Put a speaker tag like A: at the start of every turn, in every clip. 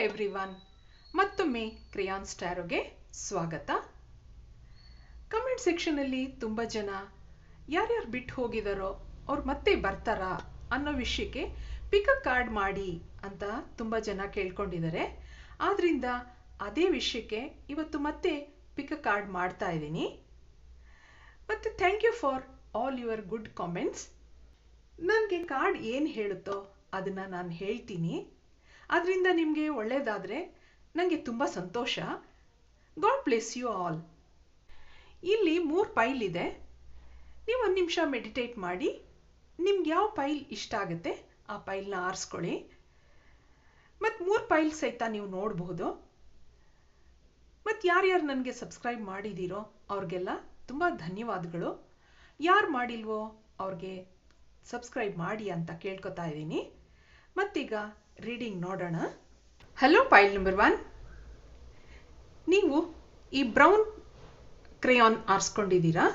A: Everyone, ಮತ್ತೊಮ್ಮೆ ಕ್ರೇಯಾನ್ ಸ್ಟ್ಯಾರೋಗೆ ಸ್ವಾಗತ. Comment ಸೆಕ್ಷನಲ್ಲಿ ತುಂಬ ಜನ ಯಾರ್ಯಾರು ಬಿಟ್ಟು ಹೋಗಿದಾರೋ ಅವ್ರು ಮತ್ತೆ ಬರ್ತಾರಾ ಅನ್ನೋ ವಿಷಯಕ್ಕೆ ಪಿಕ್ ಅ ಕಾರ್ಡ್ ಮಾಡಿ ಅಂತ ತುಂಬ ಜನ ಕೇಳ್ಕೊಂಡಿದ್ದಾರೆ. ಆದ್ರಿಂದ ಅದೇ ವಿಷಯಕ್ಕೆ ಇವತ್ತು ಮತ್ತೆ ಪಿಕ್ ಅ ಕಾರ್ಡ್ ಮಾಡ್ತಾ ಇದ್ದೀನಿ. ಮತ್ತು thank you for all your good comments. ನನಗೆ ಕಾರ್ಡ್ ಏನು ಹೇಳುತ್ತೋ ಅದನ್ನು ನಾನು ಹೇಳ್ತೀನಿ. ಅದರಿಂದ ನಿಮಗೆ ಒಳ್ಳೆಯದಾದರೆ ನನಗೆ ತುಂಬ ಸಂತೋಷ. God bless you all. ಇಲ್ಲಿ 3 ಪೈಲ್ ಇದೆ. ನೀವು 1 ನಿಮಿಷ ಮೆಡಿಟೇಟ್ ಮಾಡಿ ನಿಮ್ಗೆ ಯಾವ ಪೈಲ್ ಇಷ್ಟ ಆಗುತ್ತೆ ಆ ಪೈಲ್ನ ಆರಿಸ್ಕೊಳ್ಳಿ. ಮತ್ತು 3 ಪೈಲ್ ಸಹಿತ ನೀವು ನೋಡಬಹುದು. ಮತ್ತು ಯಾರ್ಯಾರು ನನಗೆ ಸಬ್ಸ್ಕ್ರೈಬ್ ಮಾಡಿದ್ದೀರೋ ಅವ್ರಿಗೆಲ್ಲ ತುಂಬ ಧನ್ಯವಾದಗಳು. ಯಾರು ಮಾಡಿಲ್ವೋ ಅವ್ರಿಗೆ ಸಬ್ಸ್ಕ್ರೈಬ್ ಮಾಡಿ ಅಂತ ಕೇಳ್ಕೊತಾ ಇದ್ದೀನಿ. ಮತ್ತೀಗ ರೀಡಿಂಗ್ ನೋಡೋಣ. Hello pile number 1. ನೀವು ಈ ಬ್ರೌನ್ ಕ್ರೇಯಾನ್ ಆರಿಸ್ಕೊಂಡಿದ್ದೀರಾ.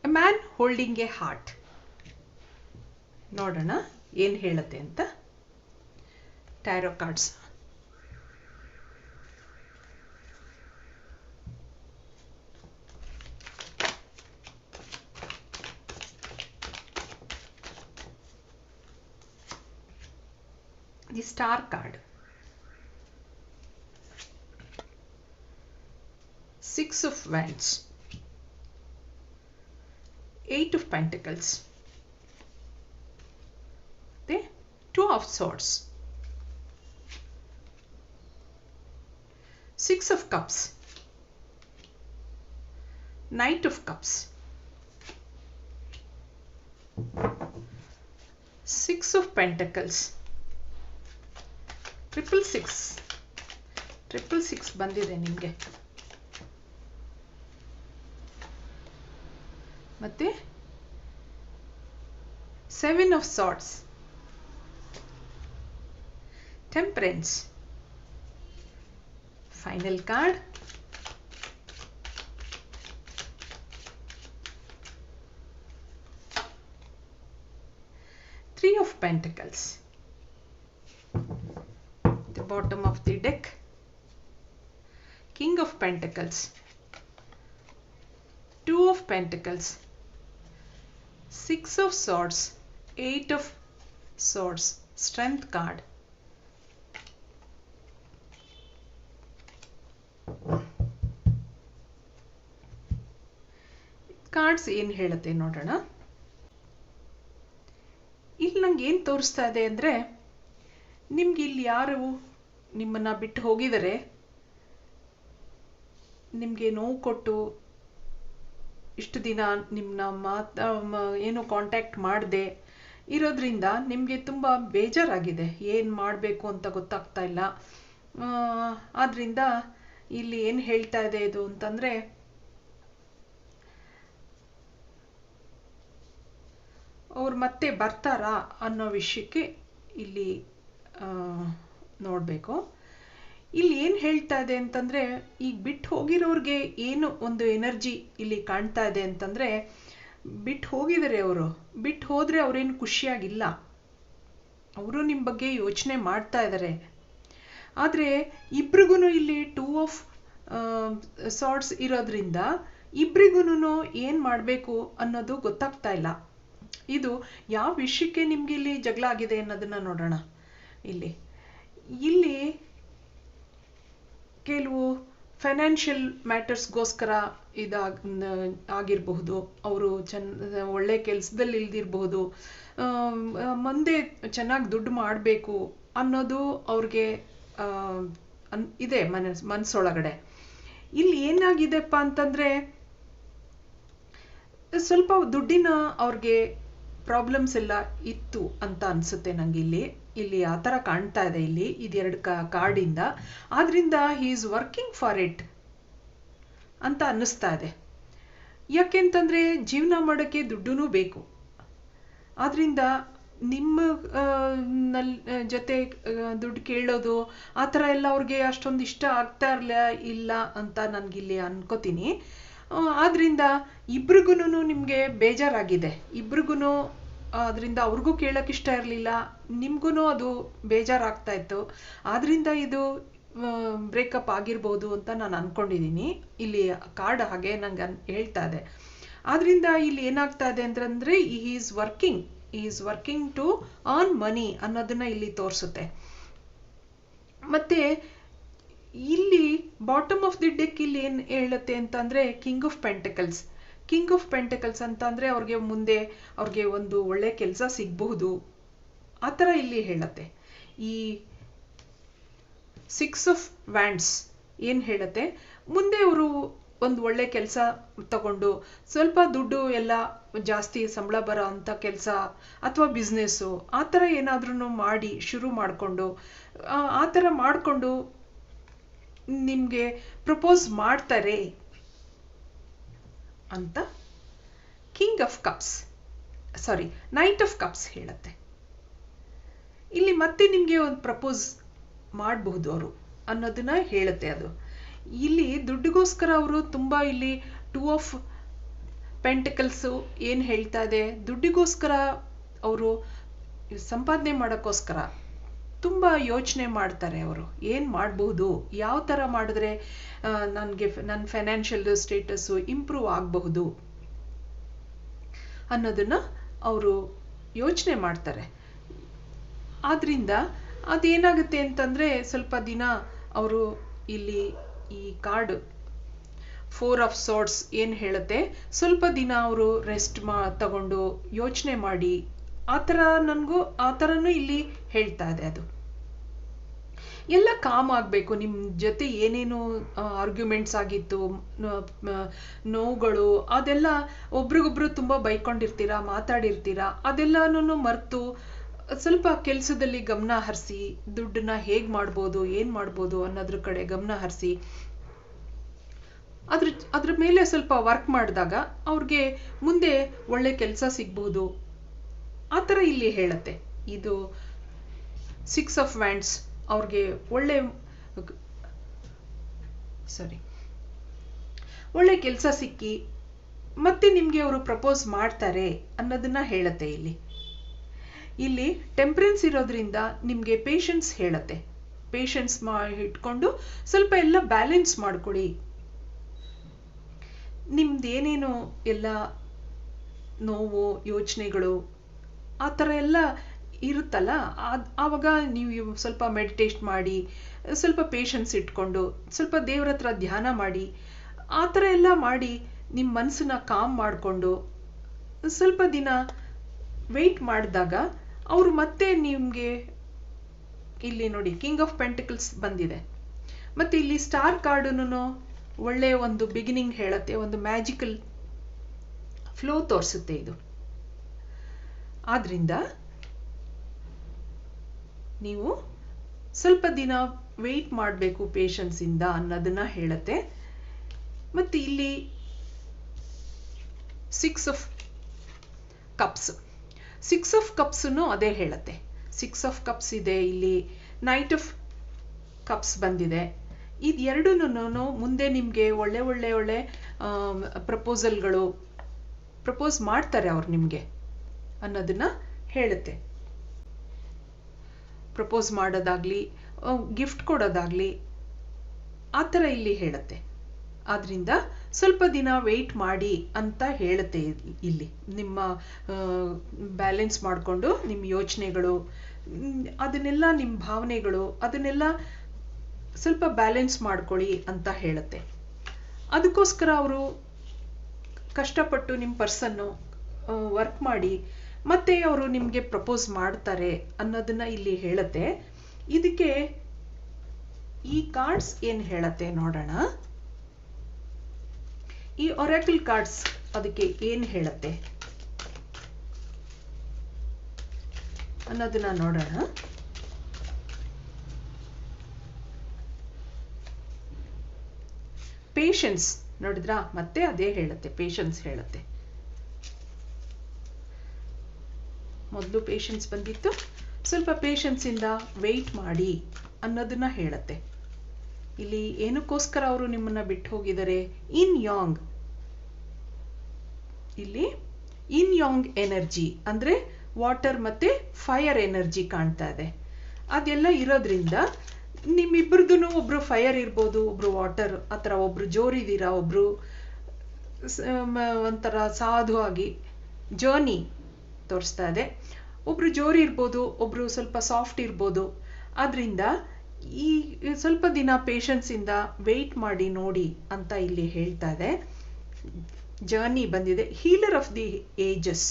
A: A man holding a heart. ನೋಡೋಣ ಏನು ಹೇಳುತ್ತೆ ಅಂತ. Tarot cards. The star card. 6 of Wands. 8 of Pentacles. The 2 of Swords. 6 of Cups. Knight of Cups. 6 of Pentacles. 666 ಬಂದಿದೆ ನಿಮಗೆ. ಮತ್ತೆ 7 of Swords. Temperance. Final card. 3 of Pentacles. Bottom of the deck. King of Pentacles. 2 of Pentacles. 6 of Swords. 8 of Swords. Strength card. Cards ಏನು ಹೇಳುತ್ತೆ ನೋಡೋಣ. ಇಲ್ಲಿ ನಂಗೆ ಏನು ತೋರಿಸ್ತಾ ಇದೆ ಅಂದರೆ, ನಿಮ್ಗೆ ಇಲ್ಲಿ ಯಾರು ನಿಮ್ಮನ್ನು ಬಿಟ್ಟು ಹೋಗಿದರೆ, ನಿಮಗೆ ನೋವು ಕೊಟ್ಟು ಇಷ್ಟು ದಿನ ನಿಮ್ಮನ್ನ ಏನು ಕಾಂಟ್ಯಾಕ್ಟ್ ಮಾಡದೆ ಇರೋದ್ರಿಂದ ನಿಮಗೆ ತುಂಬ ಬೇಜಾರಾಗಿದೆ. ಏನು ಮಾಡಬೇಕು ಅಂತ ಗೊತ್ತಾಗ್ತಾ ಇಲ್ಲ. ಆದ್ದರಿಂದ ಇಲ್ಲಿ ಏನು ಹೇಳ್ತಾ ಇದೆ ಇದು ಅಂತಂದರೆ, ಅವ್ರು ಮತ್ತೆ ಬರ್ತಾರಾ ಅನ್ನೋ ವಿಷಯಕ್ಕೆ ಇಲ್ಲಿ ನೋಡಬೇಕು. ಇಲ್ಲಿ ಏನು ಹೇಳ್ತಾ ಇದೆ ಅಂತಂದರೆ, ಈಗ ಬಿಟ್ಟು ಹೋಗಿರೋರಿಗೆ ಏನು ಒಂದು ಎನರ್ಜಿ ಇಲ್ಲಿ ಕಾಣ್ತಾ ಇದೆ ಅಂತಂದರೆ, ಬಿಟ್ಟು ಹೋಗಿದ್ದಾರೆ ಅವರು. ಬಿಟ್ಟು ಹೋದರೆ ಅವರೇನು ಖುಷಿಯಾಗಿಲ್ಲ. ಅವರು ನಿಮ್ಮ ಬಗ್ಗೆ ಯೋಚನೆ ಮಾಡ್ತಾ ಇದ್ದಾರೆ. ಆದರೆ ಇಬ್ರಿಗೂ ಇಲ್ಲಿ 2 ಆಫ್ ಸಾರ್ಟ್ಸ್ ಇರೋದ್ರಿಂದ ಇಬ್ರಿಗೂ ಏನು ಮಾಡಬೇಕು ಅನ್ನೋದು ಗೊತ್ತಾಗ್ತಾ ಇಲ್ಲ. ಇದು ಯಾವ ವಿಷಯಕ್ಕೆ ನಿಮ್ಗೆ ಇಲ್ಲಿ ಜಗಳ ಆಗಿದೆ ಅನ್ನೋದನ್ನ ನೋಡೋಣ. ಇಲ್ಲಿ ಕೆಲವು ಫೈನಾನ್ಷಿಯಲ್ ಮ್ಯಾಟರ್ಸ್ಗೋಸ್ಕರ ಆಗಿರಬಹುದು. ಅವರು ಒಳ್ಳೆ ಕೆಲಸದಲ್ಲಿ ಇಲ್ದಿರಬಹುದು. ಮುಂದೆ ಚೆನ್ನಾಗಿ ದುಡ್ಡು ಮಾಡಬೇಕು ಅನ್ನೋದು ಅವ್ರಿಗೆ ಇದೆ ಮನಸ್ಸೊಳಗಡೆ. ಇಲ್ಲಿ ಏನಾಗಿದೆಪ್ಪ ಅಂತಂದರೆ, ಸ್ವಲ್ಪ ದುಡ್ಡಿನ ಅವ್ರಿಗೆ ಪ್ರಾಬ್ಲಮ್ಸ್ ಎಲ್ಲ ಇತ್ತು ಅಂತ ಅನಿಸುತ್ತೆ ನನಗೆ. ಇಲ್ಲಿ ಆ ಥರ ಕಾಣ್ತಾ ಇದೆ ಇಲ್ಲಿ ಇದೆರಡು ಕಾರ್ಡಿಂದ. ಆದ್ರಿಂದ ಹಿ ಈಸ್ ವರ್ಕಿಂಗ್ ಫಾರ್ ಇಟ್ ಅಂತ ಅನ್ನಿಸ್ತಾ ಇದೆ. ಯಾಕೆಂತಂದರೆ ಜೀವನ ಮಾಡೋಕ್ಕೆ ದುಡ್ಡು ಬೇಕು. ಆದ್ರಿಂದ ನಿಮ್ಮ ಜೊತೆ ದುಡ್ಡು ಕೇಳೋದು ಆ ಥರ ಎಲ್ಲ ಅವ್ರಿಗೆ ಅಷ್ಟೊಂದು ಇಷ್ಟ ಆಗ್ತಾ ಇಲ್ಲ ಅಂತ ನನಗಿಲ್ಲಿ ಅನ್ಕೋತೀನಿ. ಆದ್ರಿಂದ ಇಬ್ರಿಗೂ ನಿಮಗೆ ಬೇಜಾರಾಗಿದೆ. ಇಬ್ರಿಗೂ ಅದರಿಂದ ಅವ್ರಿಗೂ ಕೇಳಕ್ಕೆ ಇಷ್ಟ ಇರಲಿಲ್ಲ, ನಿಮ್ಗೂ ಅದು ಬೇಜಾರಾಗ್ತಾ ಇತ್ತು. ಆದ್ರಿಂದ ಇದು ಬ್ರೇಕಪ್ ಆಗಿರ್ಬೋದು ಅಂತ ನಾನು ಅನ್ಕೊಂಡಿದ್ದೀನಿ. ಇಲ್ಲಿ ಕಾರ್ಡ್ ಹಾಗೆ ನಂಗೆ ಹೇಳ್ತಾ ಇದೆ. ಆದ್ರಿಂದ ಇಲ್ಲಿ ಏನಾಗ್ತಾ ಇದೆ ಅಂತಂದ್ರೆ is working to earn money ಅನ್ನೋದನ್ನ ಇಲ್ಲಿ ತೋರಿಸುತ್ತೆ. ಮತ್ತೆ ಇಲ್ಲಿ ಬಾಟಮ್ ಆಫ್ ದಿ ಡೆಕ್ ಇಲ್ಲಿ ಏನ್ ಹೇಳುತ್ತೆ ಅಂತಂದ್ರೆ ಕಿಂಗ್ ಆಫ್ ಪೆಂಟಕಲ್ಸ್ ಅಂತ ಅಂದ್ರೆ ಅವ್ರಿಗೆ ಮುಂದೆ ಅವ್ರಿಗೆ ಒಂದು ಒಳ್ಳೆ ಕೆಲಸ ಸಿಗಬಹುದು ಆ ಥರ ಇಲ್ಲಿ ಹೇಳುತ್ತೆ. ಈ 6 ಆಫ್ ವ್ಯಾಂಡ್ಸ್ ಏನ್ ಹೇಳುತ್ತೆ, ಮುಂದೆ ಅವರು ಒಂದು ಒಳ್ಳೆ ಕೆಲಸ ತಗೊಂಡು ಸ್ವಲ್ಪ ದುಡ್ಡು ಎಲ್ಲ ಜಾಸ್ತಿ ಸಂಬಳ ಬರೋ ಅಂತ ಕೆಲಸ ಅಥವಾ ಬಿಸ್ನೆಸ್ಸು ಆ ಥರ ಏನಾದ್ರೂ ಮಾಡಿ ಶುರು ಮಾಡಿಕೊಂಡು ಆ ಥರ ಮಾಡಿಕೊಂಡು ನಿಮಗೆ ಪ್ರಪೋಸ್ ಮಾಡ್ತಾರೆ ಅಂತ ನೈಟ್ ಆಫ್ ಕಪ್ಸ್ ಹೇಳುತ್ತೆ. ಇಲ್ಲಿ ಮತ್ತೆ ನಿಮಗೆ ಒಂದು ಪ್ರಪೋಸ್ ಮಾಡಬಹುದು ಅವರು ಅನ್ನೋದನ್ನ ಹೇಳುತ್ತೆ. ಅದು ಇಲ್ಲಿ ದುಡ್ಡಿಗೋಸ್ಕರ ಅವರು ತುಂಬಾ ಇಲ್ಲಿ 2 ಆಫ್ ಪೆಂಟಿಕಲ್ಸ್ ಏನ್ ಹೇಳ್ತಾ ಇದೆ, ದುಡ್ಡಿಗೋಸ್ಕರ ಅವರು ಸಂಪಾದನೆ ಮಾಡೋಕ್ಕೋಸ್ಕರ ತುಂಬಾ ಯೋಚನೆ ಮಾಡ್ತಾರೆ. ಅವರು ಏನ್ ಮಾಡಬಹುದು, ಯಾವ ತರ ಮಾಡಿದ್ರೆ ನನ್ನ ಫೈನಾನ್ಷಿಯಲ್ ಸ್ಟೇಟಸ್ ಇಂಪ್ರೂವ್ ಆಗಬಹುದು ಅನ್ನೋದನ್ನ ಅವರು ಯೋಚನೆ ಮಾಡ್ತಾರೆ. ಆದ್ರಿಂದ ಅದೇನಾಗುತ್ತೆ ಅಂತಂದ್ರೆ ಸ್ವಲ್ಪ ದಿನ ಅವರು ಇಲ್ಲಿ ಈ ಕಾರ್ಡ್ 4 ಆಫ್ ಸೋರ್ಡ್ಸ್ ಏನ್ ಹೇಳುತ್ತೆ, ಸ್ವಲ್ಪ ದಿನ ಅವರು ರೆಸ್ಟ್ ತಗೊಂಡು ಯೋಚನೆ ಮಾಡಿ ಆ ಥರನೂ ಇಲ್ಲಿ ಹೇಳ್ತಾ ಇದೆ. ಅದು ಎಲ್ಲ ಕಾಮ್ ಆಗಬೇಕು. ನಿಮ್ಮ ಜೊತೆ ಏನೇನು ಆರ್ಗ್ಯುಮೆಂಟ್ಸ್ ಆಗಿತ್ತು, ನೋವುಗಳು, ಅದೆಲ್ಲ ಒಬ್ರಿಗೊಬ್ರು ತುಂಬಾ ಬೈಕೊಂಡಿರ್ತೀರಾ, ಮಾತಾಡಿರ್ತೀರಾ, ಅದೆಲ್ಲನೂ ಮರೆತು ಸ್ವಲ್ಪ ಕೆಲಸದಲ್ಲಿ ಗಮನ ಹರಿಸಿ, ದುಡ್ಡನ್ನ ಹೇಗ್ ಮಾಡ್ಬೋದು, ಏನ್ ಮಾಡ್ಬೋದು ಅನ್ನೋದ್ರ ಕಡೆ ಗಮನ ಹರಿಸಿ ಅದ್ರ ಮೇಲೆ ಸ್ವಲ್ಪ ವರ್ಕ್ ಮಾಡಿದಾಗ ಅವ್ರಿಗೆ ಮುಂದೆ ಒಳ್ಳೆ ಕೆಲಸ ಸಿಗ್ಬಹುದು ಆ ಥರ ಇಲ್ಲಿ ಹೇಳುತ್ತೆ. ಇದು 6 ಆಫ್ ವ್ಯಾಂಡ್ಸ್ ಅವ್ರಿಗೆ ಒಳ್ಳೆ ಕೆಲಸ ಸಿಕ್ಕಿ ಮತ್ತೆ ನಿಮ್ಗೆ ಅವರು ಪ್ರಪೋಸ್ ಮಾಡ್ತಾರೆ ಅನ್ನೋದನ್ನ ಹೇಳುತ್ತೆ. ಇಲ್ಲಿ ಟೆಂಪರೆನ್ಸ್ ಇರೋದ್ರಿಂದ ನಿಮ್ಗೆ ಪೇಷನ್ಸ್ ಹೇಳುತ್ತೆ. ಪೇಷನ್ಸ್ ಇಟ್ಕೊಂಡು ಸ್ವಲ್ಪ ಎಲ್ಲ ಬ್ಯಾಲೆನ್ಸ್ ಮಾಡ್ಕೊಳ್ಳಿ. ನಿಮ್ದೇನೇನು ಎಲ್ಲ ನೋವು, ಯೋಚನೆಗಳು ಆ ಥರ ಎಲ್ಲ ಇರುತ್ತಲ್ಲ, ಆವಾಗ ನೀವು ಸ್ವಲ್ಪ ಮೆಡಿಟೇಟ್ ಮಾಡಿ, ಸ್ವಲ್ಪ ಪೇಷನ್ಸ್ ಇಟ್ಕೊಂಡು, ಸ್ವಲ್ಪ ದೇವ್ರ ಹತ್ರ ಧ್ಯಾನ ಮಾಡಿ, ಆ ಥರ ಎಲ್ಲ ಮಾಡಿ ನಿಮ್ಮ ಮನಸ್ಸನ್ನ ಕಾಮ್ ಮಾಡಿಕೊಂಡು ಸ್ವಲ್ಪ ದಿನ ವೆಯ್ಟ್ ಮಾಡಿದಾಗ ಅವರು ಮತ್ತೆ ನಿಮ್ಗೆ ಇಲ್ಲಿ ನೋಡಿ ಕಿಂಗ್ ಆಫ್ ಪೆಂಟಿಕಲ್ಸ್ ಬಂದಿದೆ. ಮತ್ತೆ ಇಲ್ಲಿ ಸ್ಟಾರ್ ಕಾರ್ಡನ್ನು ಒಳ್ಳೆ ಒಂದು ಬಿಗಿನಿಂಗ್ ಹೇಳುತ್ತೆ, ಒಂದು ಮ್ಯಾಜಿಕಲ್ ಫ್ಲೋ ತೋರಿಸುತ್ತೆ ಇದು. ಆದ್ರಿಂದ ನೀವು ಸ್ವಲ್ಪ ದಿನ ವೆಯ್ಟ್ ಮಾಡಬೇಕು ಪೇಷನ್ಸ್ ಇಂದ ಅನ್ನೋದನ್ನ ಹೇಳುತ್ತೆ. ಮತ್ತೆ ಇಲ್ಲಿ 6 ಆಫ್ ಕಪ್ಸ್ ಅದೇ ಹೇಳುತ್ತೆ. 6 ಆಫ್ ಕಪ್ಸ್ ಇದೆ, ಇಲ್ಲಿ ನೈಟ್ ಆಫ್ ಕಪ್ಸ್ ಬಂದಿದೆ. ಇದೆರಡೂನು ಮುಂದೆ ನಿಮ್ಗೆ ಒಳ್ಳೆ ಪ್ರಪೋಸಲ್ಗಳು ಪ್ರಪೋಸ್ ಮಾಡ್ತಾರೆ ಅವ್ರು ನಿಮ್ಗೆ ಅನ್ನೋದನ್ನ ಹೇಳುತ್ತೆ. ಪ್ರಪೋಸ್ ಮಾಡೋದಾಗ್ಲಿ, ಗಿಫ್ಟ್ ಕೊಡೋದಾಗ್ಲಿ ಆ ಥರ ಇಲ್ಲಿ ಹೇಳುತ್ತೆ. ಆದ್ರಿಂದ ಸ್ವಲ್ಪ ದಿನ ವೆಯ್ಟ್ ಮಾಡಿ ಅಂತ ಹೇಳುತ್ತೆ. ಇಲ್ಲಿ ನಿಮ್ಮ ಬ್ಯಾಲೆನ್ಸ್ ಮಾಡಿಕೊಂಡು ನಿಮ್ಮ ಯೋಚನೆಗಳು, ಅದನ್ನೆಲ್ಲ ನಿಮ್ಮ ಭಾವನೆಗಳು, ಅದನ್ನೆಲ್ಲ ಸ್ವಲ್ಪ ಬ್ಯಾಲೆನ್ಸ್ ಮಾಡ್ಕೊಳ್ಳಿ ಅಂತ ಹೇಳುತ್ತೆ. ಅದಕ್ಕೋಸ್ಕರ ಅವರು ಕಷ್ಟಪಟ್ಟು ನಿಮ್ಮ ಪರ್ಸನ್ನು ವರ್ಕ್ ಮಾಡಿ ಮತ್ತೆ ಅವರು ನಿಮ್ಗೆ ಪ್ರಪೋಸ್ ಮಾಡ್ತಾರೆ ಅನ್ನೋದನ್ನ ಇಲ್ಲಿ ಹೇಳುತ್ತೆ. ಇದಕ್ಕೆ ಈ ಕಾರ್ಡ್ಸ್ ಏನ್ ಹೇಳತ್ತೆ ನೋಡೋಣ. ಈ ಒರಾಕಲ್ ಕಾರ್ಡ್ಸ್ ಅದಕ್ಕೆ ಏನ್ ಹೇಳತ್ತೆ ಅನ್ನೋದನ್ನ ನೋಡೋಣ. ಪೇಷನ್ಸ್ ನೋಡಿದ್ರಾ, ಮತ್ತೆ ಅದೇ ಹೇಳುತ್ತೆ, ಪೇಷನ್ಸ್ ಹೇಳುತ್ತೆ. ಮೊದಲು ಪೇಷನ್ಸ್ ಬಂದಿತ್ತು, ಸ್ವಲ್ಪ ಪೇಷನ್ಸ್ ಇಂದ ವೆಯ್ಟ್ ಮಾಡಿ ಅನ್ನೋದನ್ನ ಹೇಳುತ್ತೆ. ಇಲ್ಲಿ ಏನಕ್ಕೋಸ್ಕರ ಅವರು ನಿಮ್ಮನ್ನ ಬಿಟ್ಟು ಹೋಗಿದ್ದಾರೆ, ಇಲ್ಲಿ ಇನ್ಯಾಂಗ್ ಎನರ್ಜಿ ಅಂದ್ರೆ ವಾಟರ್ ಮತ್ತು ಫೈರ್ ಎನರ್ಜಿ ಕಾಣ್ತಾ ಇದೆ. ಅದೆಲ್ಲ ಇರೋದ್ರಿಂದ ನಿಮ್ಮಿಬ್ಬರದು ಒಬ್ರು ಫೈರ್ ಇರ್ಬೋದು, ಒಬ್ರು ವಾಟರ್, ಆ ಥರ ಒಬ್ರು ಜೋರಿದ್ದೀರಾ, ಒಬ್ರು ಒಂಥರ ಸಾಧುವಾಗಿ ಜರ್ನಿ ತೋರಿಸ್ತಾ ಇದೆ. ಒಬ್ರು ಜೋರು ಇರ್ಬೋದು, ಒಬ್ರು ಸ್ವಲ್ಪ ಸಾಫ್ಟ್ ಇರ್ಬೋದು. ಆದ್ರಿಂದ ಈ ಸ್ವಲ್ಪ ದಿನ ಪೇಷನ್ಸಿಂದ ವೆಯ್ಟ್ ಮಾಡಿ ನೋಡಿ ಅಂತ ಇಲ್ಲಿ ಹೇಳ್ತಾ ಇದೆ. ಜರ್ನಿ ಬಂದಿದೆ, ಹೀಲರ್ ಆಫ್ ದಿ ಏಜಸ್.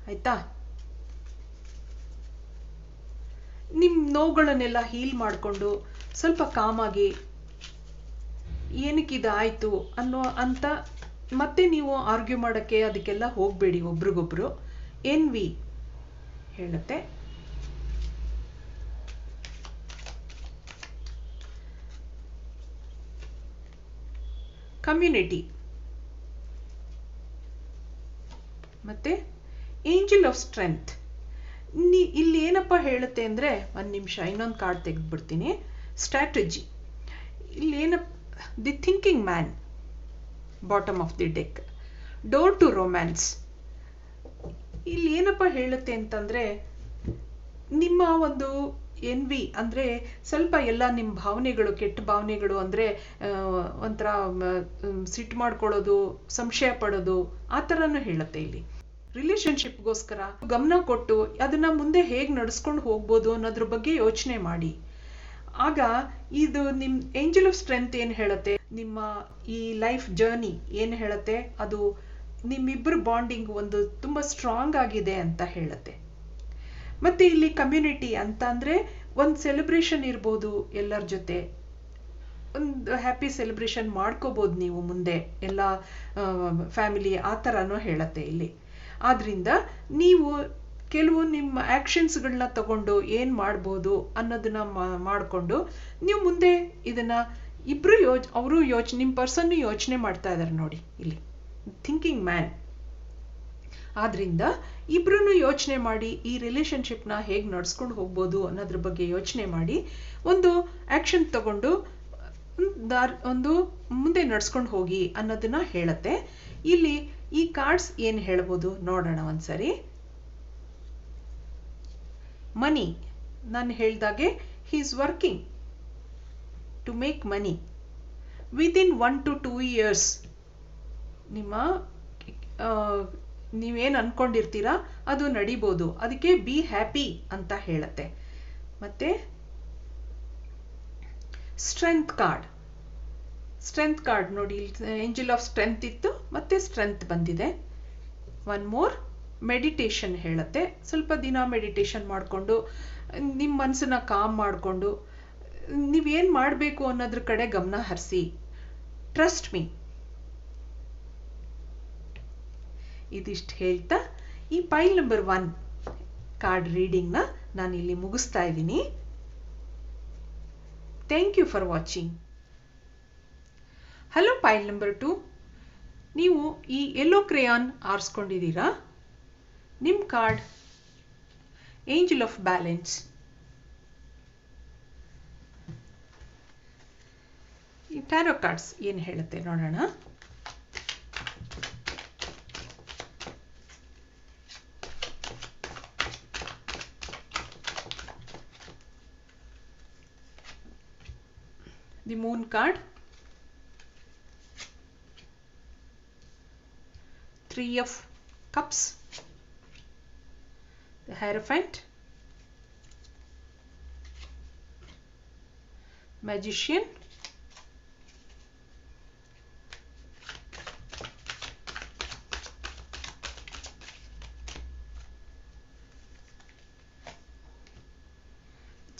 A: ಆಯ್ತಾ? ನಿಮ್ಮ ನೋವುಗಳನ್ನೆಲ್ಲ ಹೀಲ್ ಮಾಡಿಕೊಂಡು ಸ್ವಲ್ಪ ಕಾಮಾಗಿ ಏನಕ್ಕಿದಾಯಿತು ಅಂತ ಮತ್ತೆ ನೀವು ಆರ್ಗ್ಯೂ ಮಾಡೋಕ್ಕೆ ಅದಕ್ಕೆಲ್ಲ ಹೋಗಬೇಡಿ ಒಬ್ರಿಗೊಬ್ರು. ಎನ್ವಿ ಹೇಳುತ್ತೆ. ಕಮ್ಯುನಿಟಿ ಮತ್ತೆ ಏಂಜಲ್ ಆಫ್ ಸ್ಟ್ರೆಂತ್. ಇಲ್ಲಿ ಏನಪ್ಪ ಹೇಳುತ್ತೆ ಅಂದರೆ, ಒಂದು ನಿಮಿಷ ಇನ್ನೊಂದು ಕಾರ್ಡ್ ತೆಗೆದುಬಿಡ್ತೀನಿ. ಸ್ಟ್ರಾಟಜಿ. ಇಲ್ಲಿ ಏನಪ್ಪ, the thinking man, bottom of the deck. Door to romance. ಇಲ್ಲಿ ಏನಪ್ಪ ಹೇಳುತ್ತೆ ಅಂತಂದರೆ, ನಿಮ್ಮ ಒಂದು ಎನ್ವಿ ಅಂದರೆ ಸ್ವಲ್ಪ ಎಲ್ಲ ನಿಮ್ಮ ಭಾವನೆಗಳು, ಕೆಟ್ಟ ಭಾವನೆಗಳು ಅಂದರೆ ಒಂಥರ ಸಿಟ್ಟು ಮಾಡ್ಕೊಳ್ಳೋದು, ಸಂಶಯ ಪಡೋದು, ಆ ಥರನೂ ಹೇಳುತ್ತೆ ಇಲ್ಲಿ. ರಿಲೇಶನ್ಶಿಪ್ಗೋಸ್ಕರ ಗಮನ ಕೊಟ್ಟು ಅದನ್ನ ಮುಂದೆ ಹೇಗೆ ನಡೆಸ್ಕೊಂಡು ಹೋಗ್ಬೋದು ಅನ್ನೋದ್ರ ಬಗ್ಗೆ ಯೋಚನೆ ಮಾಡಿ. ಆಗ ಇದು ನಿಮ್ಮ ಏಂಜಲ್ ಆಫ್ ಸ್ಟ್ರೆಂತ್ ಏನು ಹೇಳುತ್ತೆ, ನಿಮ್ಮ ಈ ಲೈಫ್ ಜರ್ನಿ ಏನು ಹೇಳುತ್ತೆ, ಅದು ನಿಮ್ಮಿಬ್ಬರು ಬಾಂಡಿಂಗ್ ಒಂದು ತುಂಬ ಸ್ಟ್ರಾಂಗ್ ಆಗಿದೆ ಅಂತ ಹೇಳುತ್ತೆ. ಮತ್ತೆ ಇಲ್ಲಿ ಕಮ್ಯುನಿಟಿ ಅಂತ ಅಂದರೆ ಒಂದು ಸೆಲೆಬ್ರೇಷನ್ ಇರ್ಬೋದು, ಎಲ್ಲರ ಜೊತೆ ಒಂದು ಹ್ಯಾಪಿ ಸೆಲೆಬ್ರೇಷನ್ ಮಾಡ್ಕೋಬೋದು ನೀವು ಮುಂದೆ ಎಲ್ಲ ಫ್ಯಾಮಿಲಿ, ಆ ಥರನೂ ಹೇಳುತ್ತೆ ಇಲ್ಲಿ. ಆದ್ರಿಂದ ನೀವು ಕೆಲವು ನಿಮ್ಮ ಆ್ಯಕ್ಷನ್ಸ್ಗಳನ್ನ ತಗೊಂಡು ಏನು ಮಾಡ್ಬೋದು ಅನ್ನೋದನ್ನ ಮಾಡಿಕೊಂಡು ನೀವು ಮುಂದೆ ಇದನ್ನ ಇಬ್ಬರು ಅವರು ನಿಮ್ಮ ಪರ್ಸನ್ನು ಯೋಚನೆ ಮಾಡ್ತಾ ಇದ್ದಾರೆ ನೋಡಿ ಇಲ್ಲಿ, ಥಿಂಕಿಂಗ್ ಮ್ಯಾನ್. ಆದ್ರಿಂದ ಇಬ್ರು ಯೋಚನೆ ಮಾಡಿ ಈ ರಿಲೇಶನ್ಶಿಪ್ನ ಹೇಗೆ ನಡ್ಸ್ಕೊಂಡು ಹೋಗ್ಬೋದು ಅನ್ನೋದ್ರ ಬಗ್ಗೆ ಯೋಚನೆ ಮಾಡಿ ಒಂದು ಆ್ಯಕ್ಷನ್ ತಗೊಂಡು ಒಂದು ಮುಂದೆ ನಡ್ಸ್ಕೊಂಡು ಹೋಗಿ ಅನ್ನೋದನ್ನ ಹೇಳುತ್ತೆ. ಇಲ್ಲಿ ಈ ಕಾರ್ಡ್ಸ್ ಏನು ಹೇಳ್ಬೋದು ನೋಡೋಣ ಒಂದ್ಸರಿ. ಮನಿ, ನಾನು ಹೇಳ್ದಾಗೆ he is working to make money within 1 to 2 years. ನಿಮ್ಮ ನೀವೇನು ಅನ್ಕೊಂಡಿರ್ತೀರಾ ಅದು ನಡಿಬೋದು, ಅದಕ್ಕೆ ಬಿ ಹ್ಯಾಪಿ ಅಂತ ಹೇಳುತ್ತೆ. ಮತ್ತೆ ಸ್ಟ್ರೆಂತ್ ಕಾರ್ಡ್. ಸ್ಟ್ರೆಂತ್ ಕಾರ್ಡ್ ನೋಡಿ, ಏಂಜಲ್ ಆಫ್ ಸ್ಟ್ರೆಂತ್ ಇತ್ತು, ಮತ್ತೆ ಸ್ಟ್ರೆಂತ್ ಬಂದಿದೆ. ಒನ್ ಮೋರ್ ಮೆಡಿಟೇಷನ್ ಹೇಳುತ್ತೆ. ಸ್ವಲ್ಪ ದಿನ ಮೆಡಿಟೇಷನ್ ಮಾಡಿಕೊಂಡು ನಿಮ್ಮ ಮನಸ್ಸನ್ನ ಕಾಮ್ ಮಾಡಿಕೊಂಡು ನೀವೇನು ಮಾಡಬೇಕು ಅನ್ನೋದ್ರ ಕಡೆ ಗಮನ ಹರಿಸಿ. Trust me. ಇದಿಷ್ಟು ಹೇಳ್ತಾ ಈ ಪೈಲ್ ನಂಬರ್ 1 ಕಾರ್ಡ್ ರೀಡಿಂಗ್ನ ನಾನು ಇಲ್ಲಿ ಮುಗಿಸ್ತಾ ಇದ್ದೀನಿ. Thank you for watching. Hello pile number 2, ನೀವು ಈ ಯೆಲ್ಲೋ ಕ್ರೇಯಾನ್ ಆರಿಸ್ಕೊಂಡಿದ್ದೀರಾ. ನಿಮ್ಮ ಕಾರ್ಡ್ ಏಂಜಲ್ ಆಫ್ ಬ್ಯಾಲೆನ್ಸ್. ಈ ಟ್ಯಾರೋ ಕಾರ್ಡ್ಸ್ ಏನು ಹೇಳುತ್ತೆ ನೋಡೋಣ. The moon card, 3 of cups, the Hierophant, Magician,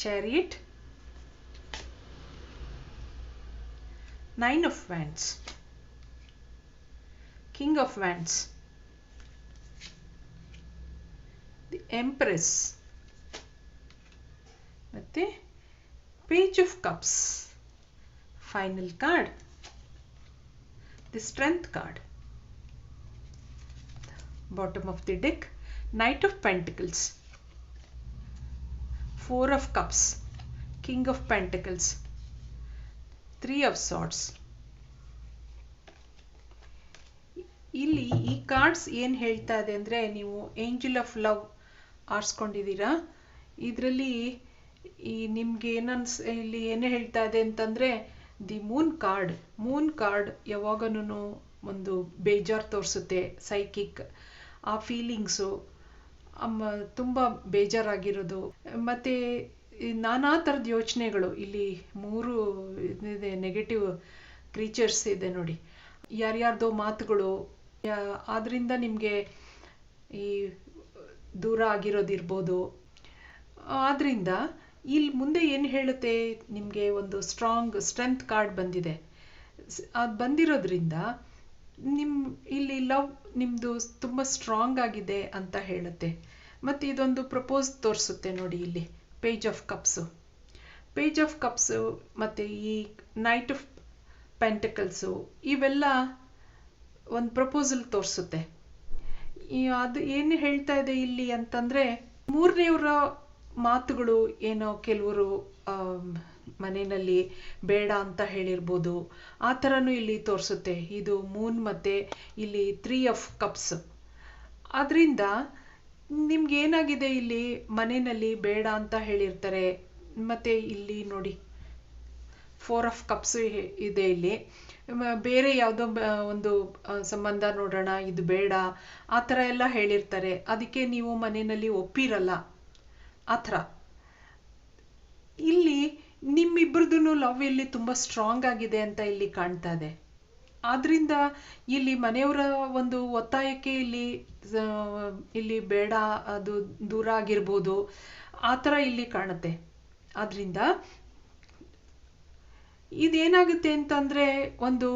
A: Chariot, 9 of Wands, King of Wands, the Empress, ಮತ್ತೆ Page of Cups. Final card, the Strength card. Bottom of the deck, Knight of Pentacles, 4 of Cups, King of Pentacles, 3 of Swords, ಇಲ್ಲಿ ಈ cards ಏನು ಹೇಳ್ತಾ ಇದೆ ಅಂದರೆ, ನೀವು angel of love ಆರಿಸ್ಕೊಂಡಿದ್ದೀರಾ. ಇದರಲ್ಲಿ ಈ ನಿಮ್ಗೆ ಇಲ್ಲಿ ಏನು ಹೇಳ್ತಾ ಇದೆ ಅಂತಂದರೆ, ದಿ ಮೂನ್ ಕಾರ್ಡ್ ಯಾವಾಗನೂ ಒಂದು ಬೇಜಾರು ತೋರಿಸುತ್ತೆ. ಸೈಕಿಕ್ ಆ ಫೀಲಿಂಗ್ಸು, ತುಂಬ ಬೇಜಾರಾಗಿರೋದು, ಮತ್ತು ನಾನಾ ಥರದ ಯೋಚನೆಗಳು. ಇಲ್ಲಿ 3 ಇದೆ ನೆಗೆಟಿವ್ ಕ್ರೀಚರ್ಸ್ ಇದೆ ನೋಡಿ. ಯಾರ್ಯಾರ್ದೋ ಮಾತುಗಳು, ಆದ್ರಿಂದ ನಿಮಗೆ ಈ ದೂರ ಆಗಿರೋದಿರ್ಬೋದು. ಆದ್ರಿಂದ ಇಲ್ಲಿ ಮುಂದೆ ಏನು ಹೇಳುತ್ತೆ, ನಿಮಗೆ ಒಂದು ಸ್ಟ್ರೆಂತ್ ಕಾರ್ಡ್ ಬಂದಿದೆ. ಅದು ಬಂದಿರೋದ್ರಿಂದ ಇಲ್ಲಿ ಲವ್ ನಿಮ್ಮದು ತುಂಬ ಸ್ಟ್ರಾಂಗ್ ಆಗಿದೆ ಅಂತ ಹೇಳುತ್ತೆ. ಮತ್ತು ಇದೊಂದು ಪ್ರಪೋಸ್ ತೋರಿಸುತ್ತೆ ನೋಡಿ. ಇಲ್ಲಿ ಪೇಜ್ ಆಫ್ ಕಪ್ಸು ಮತ್ತು ಈ ನೈಟ್ ಆಫ್ ಪೆಂಟಕಲ್ಸು, ಇವೆಲ್ಲ ಒಂದು ಪ್ರಪೋಸಲ್ ತೋರಿಸುತ್ತೆ. ಅದು ಏನು ಹೇಳ್ತಾ ಇದೆ ಇಲ್ಲಿ ಅಂತಂದರೆ, ಮೂರನೆಯವರ ಮಾತುಗಳು ಏನೋ ಕೆಲವರು ಮನೆಯಲ್ಲಿ ಬೇಡ ಅಂತ ಹೇಳಿರ್ಬೋದು. ಆ ಥರನೂ ಇಲ್ಲಿ ತೋರಿಸುತ್ತೆ. ಇದು ಮೂನ್ ಮತ್ತು ಇಲ್ಲಿ 3 ಆಫ್ ಕಪ್ಸ್. ಅದರಿಂದ ನಿಮ್ಗೆ ಏನಾಗಿದೆ, ಇಲ್ಲಿ ಮನೆಯಲ್ಲಿ ಬೇಡ ಅಂತ ಹೇಳಿರ್ತಾರೆ. ಮತ್ತು ಇಲ್ಲಿ ನೋಡಿ 4 ಆಫ್ ಕಪ್ಸ್ ಇದೆ. ಇಲ್ಲಿ ಬೇರೆ ಯಾವುದೋ ಒಂದು ಸಂಬಂಧ ನೋಡೋಣ, ಇದು ಬೇಡ, ಆ ಥರ ಎಲ್ಲ ಹೇಳಿರ್ತಾರೆ. ಅದಕ್ಕೆ ನೀವು ಮನೆಯಲ್ಲಿ ಒಪ್ಪಿರಲ್ಲ. ಆ ಥರ ಇಲ್ಲಿ ನಿಮ್ಮಿಬ್ಬರದು ಲವ್ ಇಲ್ಲಿ ತುಂಬ ಸ್ಟ್ರಾಂಗ್ ಆಗಿದೆ ಅಂತ ಇಲ್ಲಿ ಕಾಣ್ತಾ ಇದೆ. ಆದ್ರಿಂದ ಇಲ್ಲಿ ಮನೆಯವರ ಒಂದು ಒತ್ತಾಯಕ್ಕೆ ಇಲ್ಲಿ ಬೇಡ, ಅದು ದೂರ ಆಗಿರ್ಬೋದು, ಆ ಥರ ಇಲ್ಲಿ ಕಾಣುತ್ತೆ. ಆದ್ರಿಂದ ಇದೇನಾಗುತ್ತೆ ಅಂತಂದರೆ, ಒಂದು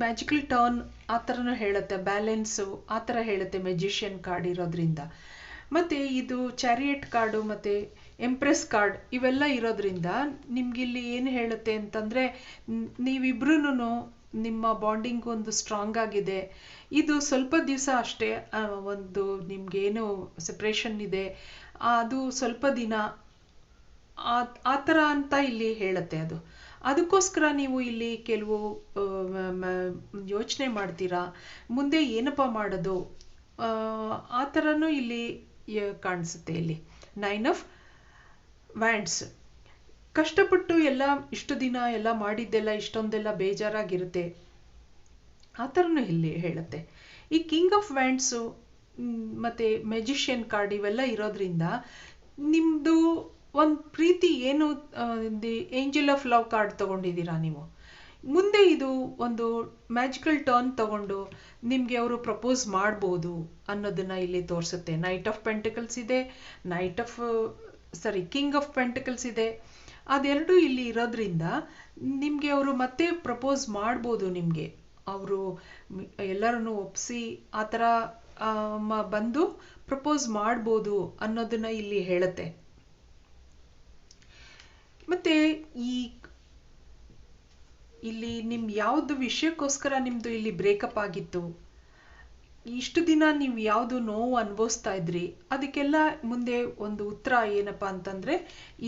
A: ಮ್ಯಾಜಿಕಲ್ ಟರ್ನ್ ಆ ಥರನೂ ಹೇಳುತ್ತೆ, ಬ್ಯಾಲೆನ್ಸು ಆ ಥರ ಹೇಳುತ್ತೆ ಮೆಜಿಷಿಯನ್ ಕಾರ್ಡ್ ಇರೋದ್ರಿಂದ. ಮತ್ತು ಇದು ಚಾರಿಯಟ್ ಕಾರ್ಡು ಮತ್ತು ಎಂಪ್ರೆಸ್ ಕಾರ್ಡ್ ಇವೆಲ್ಲ ಇರೋದ್ರಿಂದ ನಿಮ್ಗಿಲ್ಲಿ ಏನು ಹೇಳುತ್ತೆ ಅಂತಂದರೆ, ನೀವಿಬ್ರೂ ನಿಮ್ಮ ಬಾಂಡಿಂಗ್ ಒಂದು ಸ್ಟ್ರಾಂಗ್ ಆಗಿದೆ. ಇದು ಸ್ವಲ್ಪ ದಿವಸ ಅಷ್ಟೇ, ಒಂದು ನಿಮ್ಗೇನು ಸೆಪ್ರೇಷನ್ ಇದೆ ಅದು ಸ್ವಲ್ಪ ದಿನ, ಆ ಥರ ಅಂತ ಇಲ್ಲಿ ಹೇಳುತ್ತೆ. ಅದಕ್ಕೋಸ್ಕರ ನೀವು ಇಲ್ಲಿ ಕೆಲವು ಯೋಚನೆ ಮಾಡ್ತೀರಾ, ಮುಂದೆ ಏನಪ್ಪ ಮಾಡೋದು, ಆ ಥರನೂ ಇಲ್ಲಿ ಕಾಣಿಸುತ್ತೆ. ಇಲ್ಲಿ 9 ಆಫ್ ವ್ಯಾಂಡ್ಸ್, ಕಷ್ಟಪಟ್ಟು ಎಲ್ಲ ಇಷ್ಟು ದಿನ ಎಲ್ಲ ಮಾಡಿದ್ದೆಲ್ಲ ಇಷ್ಟೊಂದೆಲ್ಲ ಬೇಜಾರಾಗಿರುತ್ತೆ, ಆ ಥರನೂ ಇಲ್ಲಿ ಹೇಳುತ್ತೆ. ಈ ಕಿಂಗ್ ಆಫ್ ವ್ಯಾಂಡ್ಸು ಮತ್ತು ಮೆಜಿಷಿಯನ್ ಕಾರ್ಡ್ ಇವೆಲ್ಲ ಇರೋದ್ರಿಂದ ನಿಮ್ಮದು ಒಂದು ಪ್ರೀತಿ ಏನು, the angel of love card ತಗೊಂಡಿದ್ದೀರಾ ನೀವು, ಮುಂದೆ ಇದು ಒಂದು ಮ್ಯಾಜಿಕಲ್ ಟರ್ನ್ ತಗೊಂಡು ನಿಮಗೆ ಅವರು ಪ್ರಪೋಸ್ ಮಾಡ್ಬೋದು ಅನ್ನೋದನ್ನ ಇಲ್ಲಿ ತೋರಿಸುತ್ತೆ. ನೈಟ್ ಆಫ್ ಪೆಂಟಕಲ್ಸ್ ಇದೆ, ಕಿಂಗ್ ಆಫ್ ಪೆಂಟಕಲ್ಸ್ ಇದೆ. ಅದೆರಡು ಇಲ್ಲಿ ಇರೋದ್ರಿಂದ ನಿಮಗೆ ಅವರು ಮತ್ತೆ ಪ್ರಪೋಸ್ ಮಾಡ್ಬೋದು. ನಿಮಗೆ ಅವರು ಎಲ್ಲರನ್ನು ಒಪ್ಪಿಸಿ ಆ ಥರ ಬಂದು ಪ್ರಪೋಸ್ ಮಾಡ್ಬೋದು ಅನ್ನೋದನ್ನ ಇಲ್ಲಿ ಹೇಳುತ್ತೆ. ಮತ್ತೆ ಇಲ್ಲಿ ಯಾವ್ದು ವಿಷಯಕ್ಕೋಸ್ಕರ ನಿಮ್ದು ಇಲ್ಲಿ ಬ್ರೇಕಪ್ ಆಗಿತ್ತು, ಇಷ್ಟು ದಿನ ನೀವು ಯಾವುದು ನೋವು ಅನುಭವಿಸ್ತಾ ಇದ್ರಿ, ಅದಕ್ಕೆಲ್ಲ ಮುಂದೆ ಒಂದು ಉತ್ತರ ಏನಪ್ಪಾ ಅಂತಂದ್ರೆ,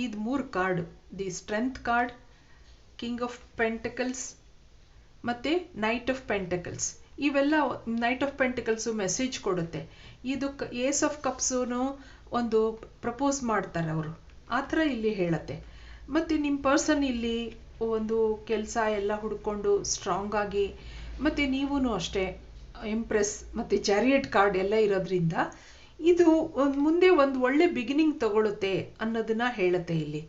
A: ಇದು 3 card, the strength card, king of pentacles ಮತ್ತೆ ನೈಟ್ ಆಫ್ ಪೆಂಟಕಲ್ಸ್. ಇವೆಲ್ಲ ನೈಟ್ ಆಫ್ ಪೆಂಟಕಲ್ಸು ಮೆಸೇಜ್ ಕೊಡುತ್ತೆ. ಇದು ಏಸ್ ಆಫ್ ಕಪ್ಸೂನು ಒಂದು ಪ್ರಪೋಸ್ ಮಾಡ್ತಾರೆ ಅವರು, ಆ ಥರ ಇಲ್ಲಿ ಹೇಳುತ್ತೆ. ಮತ್ತು ನಿಮ್ಮ ಪರ್ಸನ್ ಇಲ್ಲಿ ಒಂದು ಕೆಲಸ ಎಲ್ಲ ಹುಡ್ಕೊಂಡು ಸ್ಟ್ರಾಂಗ್ ಆಗಿ, ಮತ್ತು ನೀವೂ ಅಷ್ಟೇ ಎಂಪ್ರೆಸ್ ಮತ್ತು ಚಾರಿಯಟ್ ಕಾರ್ಡ್ ಎಲ್ಲ ಇರೋದ್ರಿಂದ ಇದು ಮುಂದೆ ಒಂದು ಒಳ್ಳೆ ಬಿಗಿನಿಂಗ್ ತಗೊಳುತ್ತೆ ಅನ್ನೋದನ್ನ ಹೇಳುತ್ತೆ ಇಲ್ಲಿ.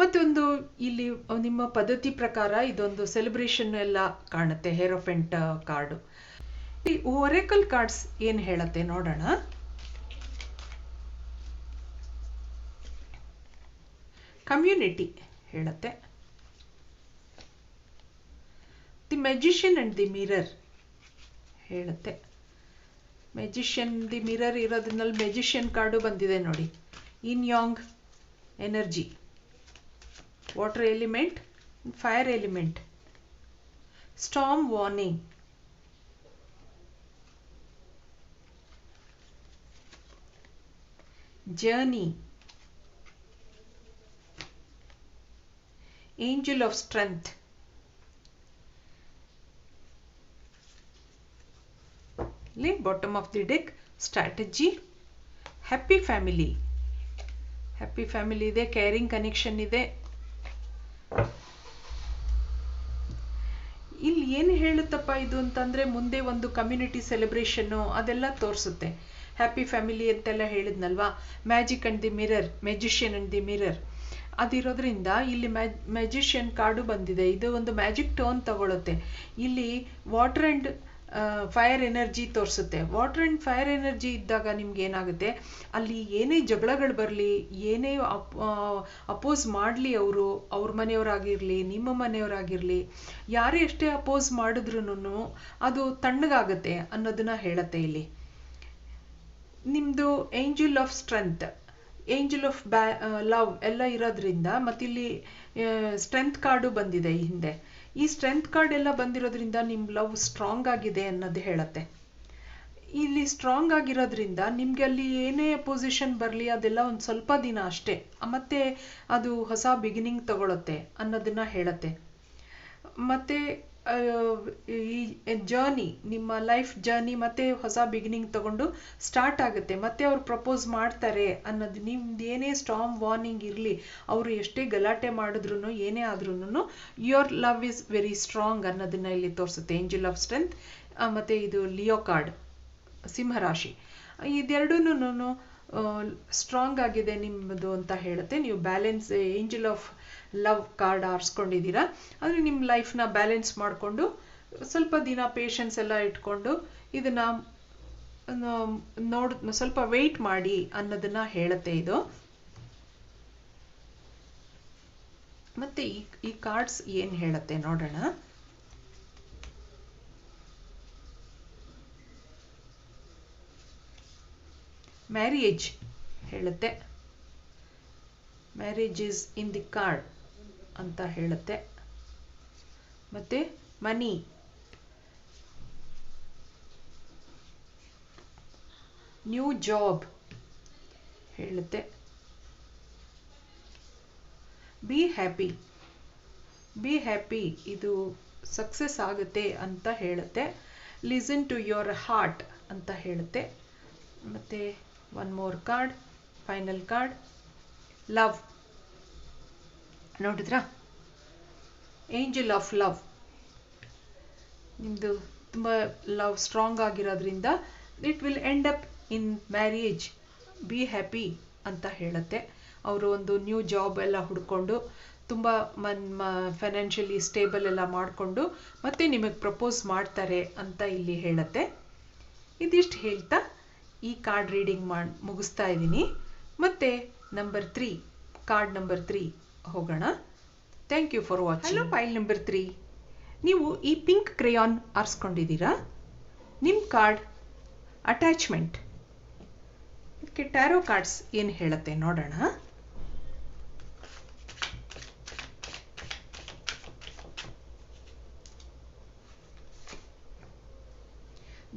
A: ಮತ್ತೊಂದು ಇಲ್ಲಿ ನಿಮ್ಮ ಪದ್ಧತಿ ಪ್ರಕಾರ ಇದೊಂದು ಸೆಲೆಬ್ರೇಷನ್ ಎಲ್ಲ ಕಾಣುತ್ತೆ. Hierophant card. ಈ ಒರೇಕಲ್ ಕಾರ್ಡ್ಸ್ ಏನು ಹೇಳುತ್ತೆ ನೋಡೋಣ. ಕಮ್ಯುನಿಟಿ ಹೇಳುತ್ತೆ. The magician and the mirror ಹೇಳುತ್ತೆ. ಮೆಜಿಷಿಯನ್ ದಿ ಮಿರರ್ ಇರೋದ್ರಲ್ಲಿ ಮೆಜಿಷಿಯನ್ ಕಾರ್ಡು ಬಂದಿದೆ ನೋಡಿ. Yin yang energy, water element, fire element, storm warning, journey, angel of strength, ಇಲ್ಲಿ bottom of the deck strategy, happy family ಇದೆ, caring connection ಇದೆ. ಇಲ್ಲಿ ಏನು ಹೇಳುತ್ತಪ್ಪ ಇದು ಅಂತಂದ್ರೆ ಮುಂದೆ ಒಂದು ಕಮ್ಯುನಿಟಿ ಸೆಲೆಬ್ರೇಷನ್ನು ಅದೆಲ್ಲ ತೋರಿಸುತ್ತೆ. ಹ್ಯಾಪಿ ಫ್ಯಾಮಿಲಿ ಅಂತೆಲ್ಲ ಹೇಳಿದ್ನಲ್ವಾ, magic and the mirror, magician and the mirror ಅದಿರೋದ್ರಿಂದ ಇಲ್ಲಿ ಮ್ಯಾಜಿಷಿಯನ್ ಕಾರ್ಡು ಬಂದಿದೆ. ಇದು ಒಂದು ಮ್ಯಾಜಿಕ್ ಟೋನ್ ತಗೊಳುತ್ತೆ. ಇಲ್ಲಿ ವಾಟರ್ ಅಂಡ್ ಫೈರ್ ಎನರ್ಜಿ ತೋರಿಸುತ್ತೆ. ವಾಟರ್ ಅಂಡ್ ಫೈರ್ ಎನರ್ಜಿ ಇದ್ದಾಗ ನಿಮ್ಗೆ ಏನಾಗುತ್ತೆ, ಅಲ್ಲಿ ಏನೇ ಜಗಳಗಳು ಬರಲಿ, ಏನೇ ಅಪೋಸ್ ಮಾಡಲಿ, ಅವ್ರ ಮನೆಯವರಾಗಿರಲಿ, ನಿಮ್ಮ ಮನೆಯವರಾಗಿರಲಿ, ಯಾರೇ ಎಷ್ಟೇ ಅಪೋಸ್ ಮಾಡಿದ್ರೂ ಅದು ತಣ್ಣಗಾಗುತ್ತೆ ಅನ್ನೋದನ್ನ ಹೇಳುತ್ತೆ. ಇಲ್ಲಿ ನಿಮ್ಮದು angel of strength, angel of love ಎಲ್ಲ ಇರೋದ್ರಿಂದ, ಮತ್ತಿಲ್ಲಿ ಸ್ಟ್ರೆಂತ್ ಕಾರ್ಡು ಬಂದಿದೆ ಈ ಹಿಂದೆ. ಈ ಸ್ಟ್ರೆಂತ್ ಕಾರ್ಡ್ ಎಲ್ಲ ಬಂದಿರೋದ್ರಿಂದ ನಿಮ್ಮ ಲವ್ ಸ್ಟ್ರಾಂಗ್ ಆಗಿದೆ ಅನ್ನೋದು ಹೇಳುತ್ತೆ. ಇಲ್ಲಿ ಸ್ಟ್ರಾಂಗ್ ಆಗಿರೋದ್ರಿಂದ ನಿಮ್ಗೆ ಅಲ್ಲಿ ಏನೇ ಪೊಸಿಷನ್ ಬರಲಿ ಅದೆಲ್ಲ ಒಂದು ಸ್ವಲ್ಪ ದಿನ ಅಷ್ಟೇ, ಮತ್ತೆ ಅದು ಹೊಸ ಬಿಗಿನಿಂಗ್ ತಗೊಳುತ್ತೆ ಅನ್ನೋದನ್ನ ಹೇಳುತ್ತೆ. ಮತ್ತೆ ಈ ಜರ್ನಿ, ನಿಮ್ಮ ಲೈಫ್ ಜರ್ನಿ ಮತ್ತೆ ಹೊಸ ಬಿಗಿನಿಂಗ್ ತಗೊಂಡು ಸ್ಟಾರ್ಟ್ ಆಗುತ್ತೆ. ಮತ್ತೆ ಅವ್ರು ಪ್ರಪೋಸ್ ಮಾಡ್ತಾರೆ ಅನ್ನೋದು, ನಿಮ್ದು ಏನೇ ಸ್ಟಾರ್ಮ್ ವಾರ್ನಿಂಗ್ ಇರಲಿ, ಅವರು ಎಷ್ಟೇ ಗಲಾಟೆ ಮಾಡಿದ್ರು ಏನೇ ಆದ್ರೂ your love is very strong ಅನ್ನೋದನ್ನ ಇಲ್ಲಿ ತೋರಿಸುತ್ತೆ. ಏಂಜಲ್ ಆಫ್ ಸ್ಟ್ರೆಂತ್ ಮತ್ತೆ ಇದು ಲಿಯೋ ಕಾರ್ಡ್, ಸಿಂಹರಾಶಿ, ಇದೆರಡೂನು ಸ್ಟ್ರಾಂಗ್ ಆಗಿದೆ ನಿಮ್ಮದು ಅಂತ ಹೇಳುತ್ತೆ. ನೀವು balance, angel of love card ಆರಿಸ್ಕೊಂಡಿದ್ದೀರಾ, ಅಂದರೆ ನಿಮ್ಮ ಲೈಫ್ನ ಬ್ಯಾಲೆನ್ಸ್ ಮಾಡಿಕೊಂಡು ಸ್ವಲ್ಪ ದಿನ ಪೇಷನ್ಸ್ ಎಲ್ಲ ಇಟ್ಕೊಂಡು ಇದನ್ನ ಸ್ವಲ್ಪ ವೆಯ್ಟ್ ಮಾಡಿ ಅನ್ನೋದನ್ನ ಹೇಳುತ್ತೆ ಇದು. ಮತ್ತೆ ಈ ಕಾರ್ಡ್ಸ್ ಏನು ಹೇಳುತ್ತೆ ನೋಡೋಣ. ಮ್ಯಾರೇಜ್ ಹೇಳುತ್ತೆ, marriage is in the card ಅಂತ ಹೇಳುತ್ತೆ. ಮತ್ತೆ ಮನಿ, ನ್ಯೂ ಜಾಬ್ ಹೇಳುತ್ತೆ. ಬಿ ಹ್ಯಾಪಿ, ಇದು ಸಕ್ಸಸ್ ಆಗುತ್ತೆ ಅಂತ ಹೇಳುತ್ತೆ. ಲಿಸನ್ ಟು ಯೋರ್ ಹಾರ್ಟ್ ಅಂತ ಹೇಳುತ್ತೆ. ಮತ್ತೆ one more card, final card, love. ನೋಡಿದ್ರಾ, ಏಂಜಲ್ ಆಫ್ ಲವ್, ನಿಮ್ಮದು ತುಂಬ ಲವ್ ಸ್ಟ್ರಾಂಗ್ ಆಗಿರೋದ್ರಿಂದ it will end up in marriage, be happy ಅಂತ ಹೇಳುತ್ತೆ. ಅವರು ಒಂದು ನ್ಯೂ ಜಾಬ್ ಎಲ್ಲ ಹುಡ್ಕೊಂಡು ತುಂಬ ಫೈನಾನ್ಷಿಯಲಿ ಸ್ಟೇಬಲ್ ಎಲ್ಲ ಮಾಡಿಕೊಂಡು ಮತ್ತೆ ನಿಮಗೆ ಪ್ರಪೋಸ್ ಮಾಡ್ತಾರೆ ಅಂತ ಇಲ್ಲಿ ಹೇಳುತ್ತೆ. ಇದಿಷ್ಟು ಹೇಳ್ತಾ ಈ ಕಾರ್ಡ್ ರೀಡಿಂಗ್ ಮುಗಿಸ್ತಾ ಇದ್ದೀನಿ. ಮತ್ತೆ ಕಾರ್ಡ್ ನಂಬರ್ 3 ಹೋಗೋಣ. Thank you for watching. Hello, pile number 3, ನೀವು ಈ ಪಿಂಕ್ ಕ್ರೇಯಾನ್ ಆರಿಸ್ಕೊಂಡಿದ್ದೀರಾ. ನಿಮ್ಮ ಕಾರ್ಡ್ ಅಟ್ಯಾಚ್ಮೆಂಟ್. ಇದಕ್ಕೆ ಟ್ಯಾರೋ ಕಾರ್ಡ್ಸ್ ಏನು ಹೇಳುತ್ತೆ ನೋಡೋಣ.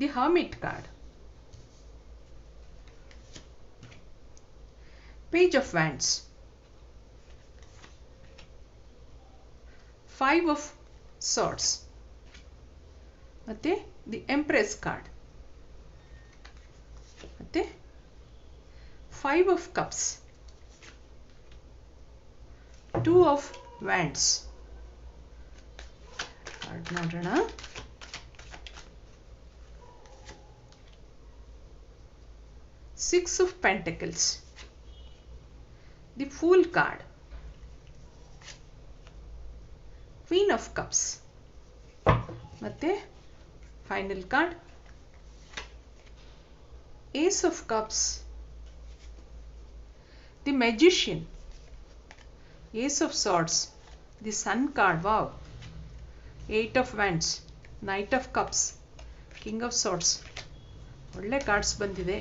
A: The hermit card, Page of Wands, 5 of Swords, ಮತ್ತೆ ದಿ Empress ಕಾರ್ಡ್, ಮತ್ತೆ 5 of Cups, 2 of Wands. Card ನೋಡೋಣ. Six of Pentacles, the Fool card, Queen of Cups, ಮತ್ತೆ final card Ace of Cups, the Magician, Ace of Swords, the Sun card. Wow. 8 of Wands, Knight of Cups, King of Swords. ಒಳ್ಳೆ cards ಬಂದಿದೆ.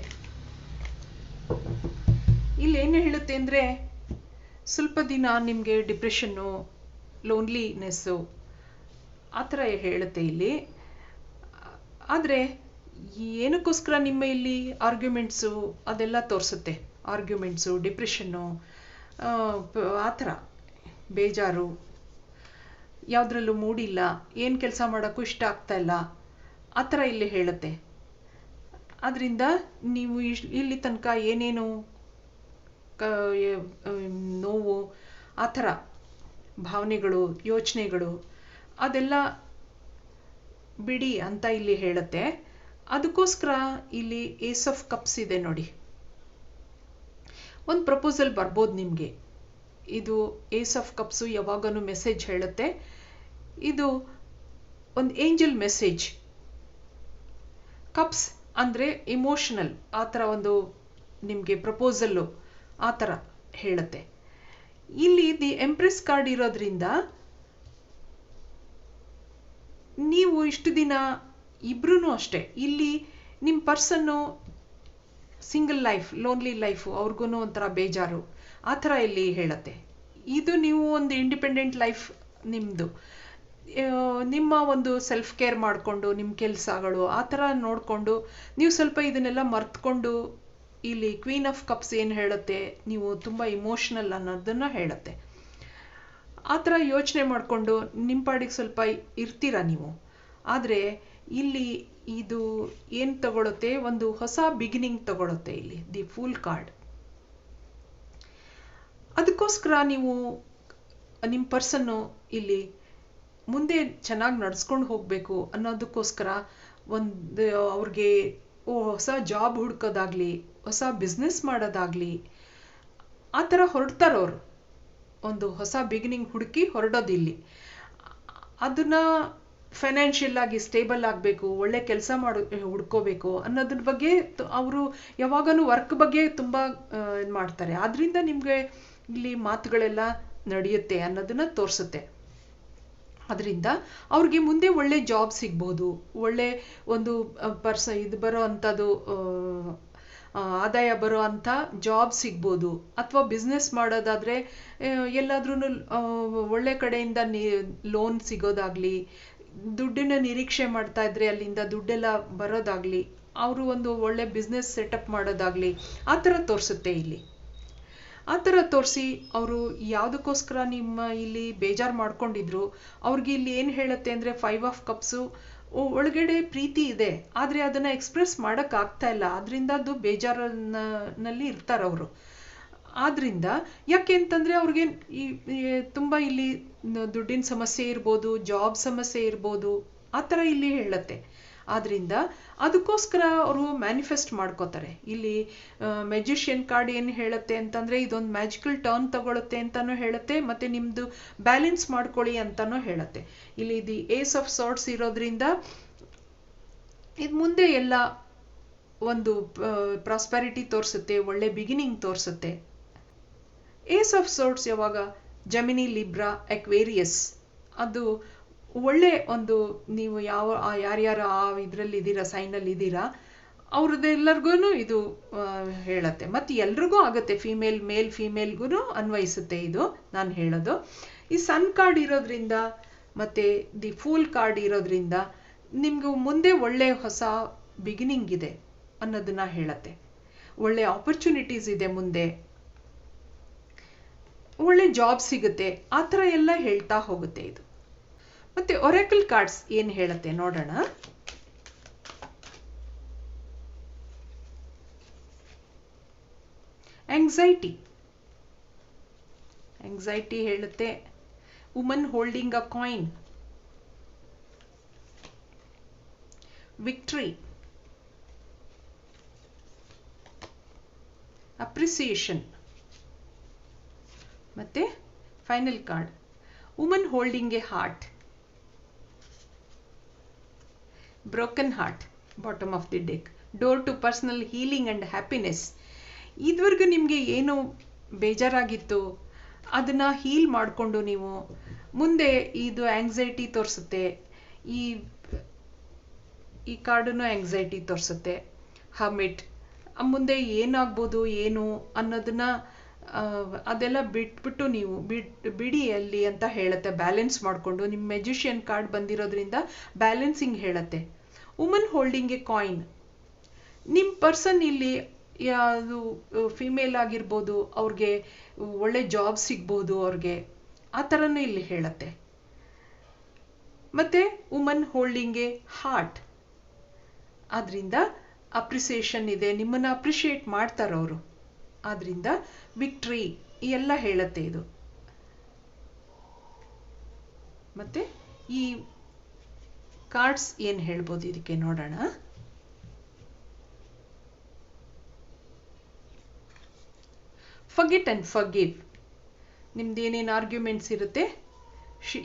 A: ಇಲ್ಲಿ ಏನು ಹೇಳುತ್ತೆ ಅಂದರೆ, ಸ್ವಲ್ಪ ದಿನ ನಿಮಗೆ ಡಿಪ್ರೆಷನ್ನು, ಲೋನ್ಲಿನೆಸ್ಸು ಆ ಥರ ಹೇಳುತ್ತೆ ಇಲ್ಲಿ. ಆದರೆ ಏನಕ್ಕೋಸ್ಕರ ನಿಮ್ಮ ಇಲ್ಲಿ ಆರ್ಗ್ಯುಮೆಂಟ್ಸು ಅದೆಲ್ಲ ತೋರಿಸುತ್ತೆ. ಆರ್ಗ್ಯುಮೆಂಟ್ಸು, ಡಿಪ್ರೆಷನ್ನು, ಆ ಥರ ಬೇಜಾರು, ಯಾವುದ್ರಲ್ಲೂ ಮೂಡಿಲ್ಲ, ಏನು ಕೆಲಸ ಮಾಡೋಕ್ಕೂ ಇಷ್ಟ ಆಗ್ತಾ ಇಲ್ಲ, ಆ ಥರ ಇಲ್ಲಿ ಹೇಳುತ್ತೆ. ಅದರಿಂದ ನೀವು ಇಲ್ಲಿ ತನಕ ಏನೇನು ನೋವು ಆ ಥರ ಭಾವನೆಗಳು ಯೋಚನೆಗಳು ಅದೆಲ್ಲ ಬಿಡಿ ಅಂತ ಇಲ್ಲಿ ಹೇಳುತ್ತೆ. ಅದಕ್ಕೋಸ್ಕರ ಇಲ್ಲಿ ಏಸ್ ಆಫ್ ಕಪ್ಸ್ ಇದೆ ನೋಡಿ. ಒಂದು ಪ್ರಪೋಸಲ್ ಬರ್ಬೋದು ನಿಮಗೆ. ಇದು ಏಸ್ ಆಫ್ ಕಪ್ಸು ಯಾವಾಗಲೂ ಮೆಸೇಜ್ ಹೇಳುತ್ತೆ. ಇದು ಒಂದು ಏಂಜಲ್ ಮೆಸೇಜ್. ಕಪ್ಸ್ ಅಂದರೆ ಇಮೋಷನಲ್, ಆ ಥರ ಒಂದು ನಿಮಗೆ ಪ್ರಪೋಸಲ್ಲು ಆ ಥರ ಹೇಳುತ್ತೆ. ಇಲ್ಲಿ ದಿ ಎಂಪ್ರೆಸ್ ಕಾರ್ಡ್ ಇರೋದ್ರಿಂದ ನೀವು ಇಷ್ಟು ದಿನ ಇಬ್ರೂ ಅಷ್ಟೇ, ಇಲ್ಲಿ ನಿಮ್ಮ ಪರ್ಸನ್ನು ಸಿಂಗಲ್ ಲೈಫ್, ಲೋನ್ಲಿ ಲೈಫು, ಅವ್ರಿಗೂ ಒಂಥರ ಬೇಜಾರು ಆ ಥರ ಇಲ್ಲಿ ಹೇಳುತ್ತೆ. ಇದು ನೀವು ಒಂದು ಇಂಡಿಪೆಂಡೆಂಟ್ ಲೈಫ್ ನಿಮ್ಮದು, ನಿಮ್ಮ ಒಂದು ಸೆಲ್ಫ್ ಕೇರ್ ಮಾಡಿಕೊಂಡು ನಿಮ್ಮ ಕೆಲಸಗಳು ಆ ಥರ ನೋಡಿಕೊಂಡು ನೀವು ಸ್ವಲ್ಪ ಇದನ್ನೆಲ್ಲ ಮರ್ತ್ಕೊಂಡು, ಇಲ್ಲಿ ಕ್ವೀನ್ ಆಫ್ ಕಪ್ಸ್ ಏನು ಹೇಳುತ್ತೆ, ನೀವು ತುಂಬ ಇಮೋಷ್ನಲ್ ಅನ್ನೋದನ್ನು ಹೇಳುತ್ತೆ. ಆ ಥರ ಯೋಚನೆ ಮಾಡಿಕೊಂಡು ನಿಮ್ಮ ಪಾಡಿಗೆ ಸ್ವಲ್ಪ ಇರ್ತೀರ ನೀವು. ಆದರೆ ಇಲ್ಲಿ ಇದು ಏನು ತಗೊಳುತ್ತೆ, ಒಂದು ಹೊಸ ಬಿಗಿನಿಂಗ್ ತಗೊಳುತ್ತೆ ಇಲ್ಲಿ ದಿ ಫೂಲ್ ಕಾರ್ಡ್. ಅದಕ್ಕೋಸ್ಕರ ನೀವು ನಿಮ್ಮ ಪರ್ಸನ್ನು ಇಲ್ಲಿ ಮುಂದೆ ಚೆನ್ನಾಗಿ ನಡ್ಸ್ಕೊಂಡು ಹೋಗಬೇಕು ಅನ್ನೋದಕ್ಕೋಸ್ಕರ ಒಂದು ಅವ್ರಿಗೆ ಹೊಸ ಜಾಬ್ ಹುಡ್ಕೋದಾಗ್ಲಿ, ಹೊಸ ಬಿಸ್ನೆಸ್ ಮಾಡೋದಾಗ್ಲಿ ಆ ಥರ ಹೊರಡ್ತಾರವ್ರು. ಒಂದು ಹೊಸ ಬಿಗಿನಿಂಗ್ ಹುಡುಕಿ ಹೊರಡೋದಿಲ್ಲಿ. ಅದನ್ನ ಫೈನಾನ್ಷಿಯಲ್ ಆಗಿ ಸ್ಟೇಬಲ್ ಆಗಬೇಕು, ಒಳ್ಳೆ ಕೆಲಸ ಹುಡ್ಕೋಬೇಕು ಅನ್ನೋದ್ರ ಬಗ್ಗೆ ಅವರು ಯಾವಾಗಲೂ ವರ್ಕ್ ಬಗ್ಗೆ ತುಂಬ ಇದು ಮಾಡ್ತಾರೆ. ಆದ್ರಿಂದ ನಿಮಗೆ ಇಲ್ಲಿ ಮಾತುಗಳೆಲ್ಲ ನಡೆಯುತ್ತೆ ಅನ್ನೋದನ್ನ ತೋರಿಸುತ್ತೆ. ಅದರಿಂದ ಅವ್ರಿಗೆ ಮುಂದೆ ಒಳ್ಳೆ ಜಾಬ್ ಸಿಗ್ಬೋದು, ಒಳ್ಳೆ ಒಂದು ಇದು ಬರೋ ಅಂಥದ್ದು ಆದಾಯ ಬರೋ ಅಂಥ ಜಾಬ್ ಸಿಗ್ಬೋದು. ಅಥವಾ ಬಿಸ್ನೆಸ್ ಮಾಡೋದಾದರೆ ಎಲ್ಲಾದ್ರೂ ಒಳ್ಳೆ ಕಡೆಯಿಂದ ಲೋನ್ ಸಿಗೋದಾಗಲಿ, ದುಡ್ಡಿನ ನಿರೀಕ್ಷೆ ಮಾಡ್ತಾ ಇದ್ರೆ ಅಲ್ಲಿಂದ ದುಡ್ಡೆಲ್ಲ ಬರೋದಾಗಲಿ, ಅವರು ಒಂದು ಒಳ್ಳೆ ಬಿಸ್ನೆಸ್ ಸೆಟಪ್ ಮಾಡೋದಾಗಲಿ ಆ ಥರ ತೋರಿಸುತ್ತೆ ಇಲ್ಲಿ. ಆ ಥರ ತೋರಿಸಿ ಅವರು ಯಾವುದಕ್ಕೋಸ್ಕರ ನಿಮ್ಮ ಇಲ್ಲಿ ಬೇಜಾರು ಮಾಡ್ಕೊಂಡಿದ್ರು ಅವ್ರಿಗೆ ಇಲ್ಲಿ ಏನು ಹೇಳುತ್ತೆ ಅಂದರೆ 5 ಆಫ್ ಕಪ್ಸು ಒಳಗಡೆ ಪ್ರೀತಿ ಇದೆ, ಆದರೆ ಅದನ್ನು ಎಕ್ಸ್ಪ್ರೆಸ್ ಮಾಡೋಕ್ಕಾಗ್ತಾ ಇಲ್ಲ. ಅದರಿಂದ ಅದು ಬೇಜಾರಿನಲ್ಲಿ ಇರ್ತಾರೆ ಅವರು. ಆದ್ರಿಂದ ಯಾಕೆ ಅಂತಂದರೆ ಅವ್ರಿಗೆ ತುಂಬ ಇಲ್ಲಿ ದುಡ್ಡಿನ ಸಮಸ್ಯೆ ಇರ್ಬೋದು, ಜಾಬ್ ಸಮಸ್ಯೆ ಇರ್ಬೋದು, ಆ ಥರ ಇಲ್ಲಿ ಹೇಳುತ್ತೆ. ಆದ್ರಿಂದ ಅದಕ್ಕೋಸ್ಕರ ಅವರು ಮ್ಯಾನಿಫೆಸ್ಟ್ ಮಾಡ್ಕೋತಾರೆ. ಇಲ್ಲಿ ಮ್ಯಾಜಿಷಿಯನ್ ಕಾರ್ಡ್ ಏನು ಹೇಳುತ್ತೆ ಅಂತಂದರೆ ಇದೊಂದು ಮ್ಯಾಜಿಕಲ್ ಟರ್ನ್ ತಗೊಳುತ್ತೆ ಅಂತಲೂ ಹೇಳುತ್ತೆ, ಮತ್ತು ನಿಮ್ಮದು ಬ್ಯಾಲೆನ್ಸ್ ಮಾಡ್ಕೊಳ್ಳಿ ಅಂತಲೂ ಹೇಳುತ್ತೆ. ಇಲ್ಲಿ ದಿ ಏಸ್ ಆಫ್ ಸಾರ್ಟ್ಸ್ ಇರೋದ್ರಿಂದ ಇದು ಮುಂದೆ ಎಲ್ಲ ಒಂದು ಪ್ರಾಸ್ಪೆರಿಟಿ ತೋರಿಸುತ್ತೆ, ಒಳ್ಳೆ ಬಿಗಿನಿಂಗ್ ತೋರಿಸುತ್ತೆ. ಏಸ್ ಆಫ್ ಸಾರ್ಟ್ಸ್ ಯಾವಾಗ ಜೆಮಿನಿ, ಲಿಬ್ರಾ, ಅಕ್ವೇರಿಯಸ್, ಅದು ಒಳ್ಳೆ ಒಂದು ನೀವು ಯಾರ್ಯಾರು ಆ ಇದರಲ್ಲಿ ಇದ್ದೀರಾ, ಸೈನಲ್ಲಿ ಇದ್ದೀರಾ, ಅವ್ರದ್ದೆಲ್ಲರಿಗೂ ಇದು ಹೇಳುತ್ತೆ. ಮತ್ತು ಎಲ್ರಿಗೂ ಆಗುತ್ತೆ, ಮೇಲ್ ಫೀಮೇಲ್ಗೂ ಅನ್ವಯಿಸುತ್ತೆ ಇದು ನಾನು ಹೇಳೋದು. ಈ ಸನ್ ಕಾರ್ಡ್ ಇರೋದ್ರಿಂದ ಮತ್ತು ದಿ ಫೂಲ್ ಕಾರ್ಡ್ ಇರೋದ್ರಿಂದ ನಿಮಗೂ ಮುಂದೆ ಒಳ್ಳೆ ಹೊಸ ಬಿಗಿನಿಂಗ್ ಇದೆ ಅನ್ನೋದನ್ನ ಹೇಳುತ್ತೆ. ಒಳ್ಳೆ ಆಪರ್ಚುನಿಟೀಸ್ ಇದೆ, ಮುಂದೆ ಒಳ್ಳೆ ಜಾಬ್ ಸಿಗುತ್ತೆ, ಆ ಥರ ಎಲ್ಲ ಹೇಳ್ತಾ ಹೋಗುತ್ತೆ ಇದು. ಮತ್ತೆ ಒರಾಕಲ್ ಕಾರ್ಡ್ಸ್ ಏನು ಹೇಳುತ್ತೆ ನೋಡೋಣ. ಆಂಗ್ಸೈಟಿ ಹೇಳುತ್ತೆ woman holding a coin. Victory, appreciation. ಮತ್ತೆ final card woman holding a heart. Broken heart, bottom of the deck. Door to personal healing and happiness. ಇದುವರೆಗೂ ನಿಮಗೆ ಏನು ಬೇಜಾರಾಗಿತ್ತು ಅದನ್ನು ಹೀಲ್ ಮಾಡಿಕೊಂಡು ನೀವು ಮುಂದೆ ಇದು ಆಂಗ್ಸೈಟಿ ತೋರಿಸುತ್ತೆ. ಈ ಕಾರ್ಡನ್ನು ಆಂಗ್ಸೈಟಿ ತೋರಿಸುತ್ತೆ. ಹರ್ಮಿಟ್, ಮುಂದೆ ಏನಾಗ್ಬೋದು ಏನು ಅನ್ನೋದನ್ನ ಅದೆಲ್ಲ ಬಿಟ್ಬಿಟ್ಟು ನೀವು ಬಿಡಿ ಅಲ್ಲಿ ಅಂತ ಹೇಳುತ್ತೆ. ಬ್ಯಾಲೆನ್ಸ್ ಮಾಡಿಕೊಂಡು ನಿಮ್ಮ ಮ್ಯಾಜಿಷಿಯನ್ ಕಾರ್ಡ್ ಬಂದಿರೋದ್ರಿಂದ ಬ್ಯಾಲೆನ್ಸಿಂಗ್ ಹೇಳುತ್ತೆ. ವುಮನ್ ಹೋಲ್ಡಿಂಗ್ ಎ ಕಾಯಿನ್, ನಿಮ್ಮ ಪರ್ಸನ್ ಇಲ್ಲಿ ಯಾವುದು ಫಿಮೇಲ್ ಆಗಿರ್ಬೋದು, ಅವ್ರಿಗೆ ಒಳ್ಳೆ ಜಾಬ್ ಸಿಗ್ಬೋದು ಅವ್ರಿಗೆ, ಆ ಥರನೂ ಇಲ್ಲಿ ಹೇಳುತ್ತೆ. ಮತ್ತು ವುಮನ್ ಹೋಲ್ಡಿಂಗ್ ಎ ಹಾರ್ಟ್, ಆದ್ದರಿಂದ ಅಪ್ರಿಸಿಯೇಷನ್ ಇದೆ, ನಿಮ್ಮನ್ನು ಅಪ್ರಿಷಿಯೇಟ್ ಮಾಡ್ತಾರೆ ಅವರು. ಆದ್ರಿಂದ ವಿಕ್ಟ್ರಿ ಎಲ್ಲ ಹೇಳುತ್ತೆ ಇದು. ಮತ್ತೆ ಈ ಕಾರ್ಡ್ಸ್ ಏನು ಹೇಳ್ಬೋದು ಇದಕ್ಕೆ ನೋಡೋಣ. Forget and forgive. ನಿಮ್ದು ಏನೇನು ಆರ್ಗ್ಯುಮೆಂಟ್ಸ್ ಇರುತ್ತೆ,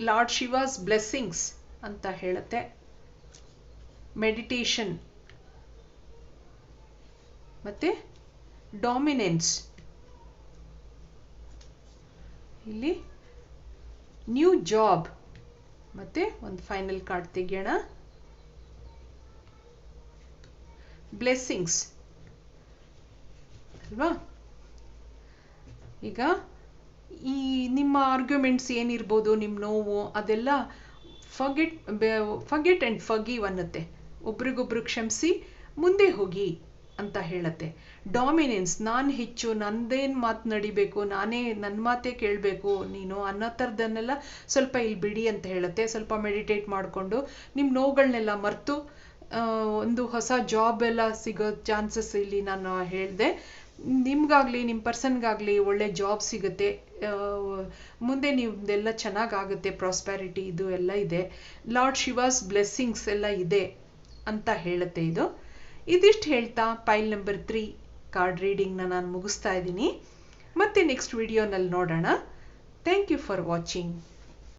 A: ಲಾರ್ಡ್ ಶಿವಾಸ್ ಬ್ಲೆಸ್ಸಿಂಗ್ಸ್ ಅಂತ ಹೇಳುತ್ತೆ. ಮೆಡಿಟೇಷನ್ ಮತ್ತೆ ಡಾಮಿನೆನ್ಸ್. ಇಲ್ಲಿ ನ್ಯೂ ಜಾಬ್. ಮತ್ತೆ ಒಂದು ಫೈನಲ್ ಕಾರ್ಡ್ ತೆಗೆಯೋಣ. ಬ್ಲೆಸ್ಸಿಂಗ್ಸ್ ಅಲ್ವಾ. ಈಗ ಈ ನಿಮ್ಮ ಆರ್ಗ್ಯುಮೆಂಟ್ಸ್ ಏನಿರ್ಬೋದು, ನಿಮ್ಮ ನೋವು ಅದೆಲ್ಲ ಫರ್ಗೆಟ್ ಅಂಡ್ ಫರ್ಗಿವ್ ಅನ್ನತ್ತೆ. ಒಬ್ರಿಗೊಬ್ರು ಕ್ಷಮಿಸಿ ಮುಂದೆ ಹೋಗಿ ಅಂತ ಹೇಳತ್ತೆ. ಡಾಮಿನೆನ್ಸ್, ನಾನು ಹೆಚ್ಚು, ನಂದೇನು ಮಾತು ನಡಿಬೇಕು, ನಾನೇ ನನ್ನ ಮಾತೇ ಕೇಳಬೇಕು ನೀನು ಅನ್ನೋ ಥರದನ್ನೆಲ್ಲ ಸ್ವಲ್ಪ ಇಲ್ಲಿ ಬಿಡಿ ಅಂತ ಹೇಳುತ್ತೆ. ಸ್ವಲ್ಪ ಮೆಡಿಟೇಟ್ ಮಾಡಿಕೊಂಡು ನಿಮ್ಮ ನೋವುಗಳನ್ನೆಲ್ಲ ಮರೆತು ಒಂದು ಹೊಸ ಜಾಬ್ ಎಲ್ಲ ಸಿಗೋ ಚಾನ್ಸಸ್ ಇಲ್ಲಿ ನಾನು ಹೇಳಿದೆ. ನಿಮ್ಗಾಗಲಿ ನಿಮ್ಮ ಪರ್ಸನ್ಗಾಗಲಿ ಒಳ್ಳೆ ಜಾಬ್ ಸಿಗುತ್ತೆ, ಮುಂದೆ ನಿಮ್ದೆಲ್ಲ ಚೆನ್ನಾಗಾಗುತ್ತೆ, ಪ್ರಾಸ್ಪ್ಯಾರಿಟಿ ಇದು ಎಲ್ಲ ಇದೆ. ಲಾರ್ಡ್ ಶಿವಾಸ್ ಬ್ಲೆಸ್ಸಿಂಗ್ಸ್ ಎಲ್ಲ ಇದೆ ಅಂತ ಹೇಳುತ್ತೆ ಇದು. ಇದಿಷ್ಟು ಹೇಳ್ತಾ ಪೈಲ್ ನಂಬರ್ 3 ಕಾರ್ಡ್ ರೀಡಿಂಗ್ನ ನಾನು ಮುಗಿಸ್ತಾ ಇದ್ದೀನಿ. ಮತ್ತೆ ನೆಕ್ಸ್ಟ್ ವಿಡಿಯೋನಲ್ಲಿ ನೋಡೋಣ. Thank you for watching.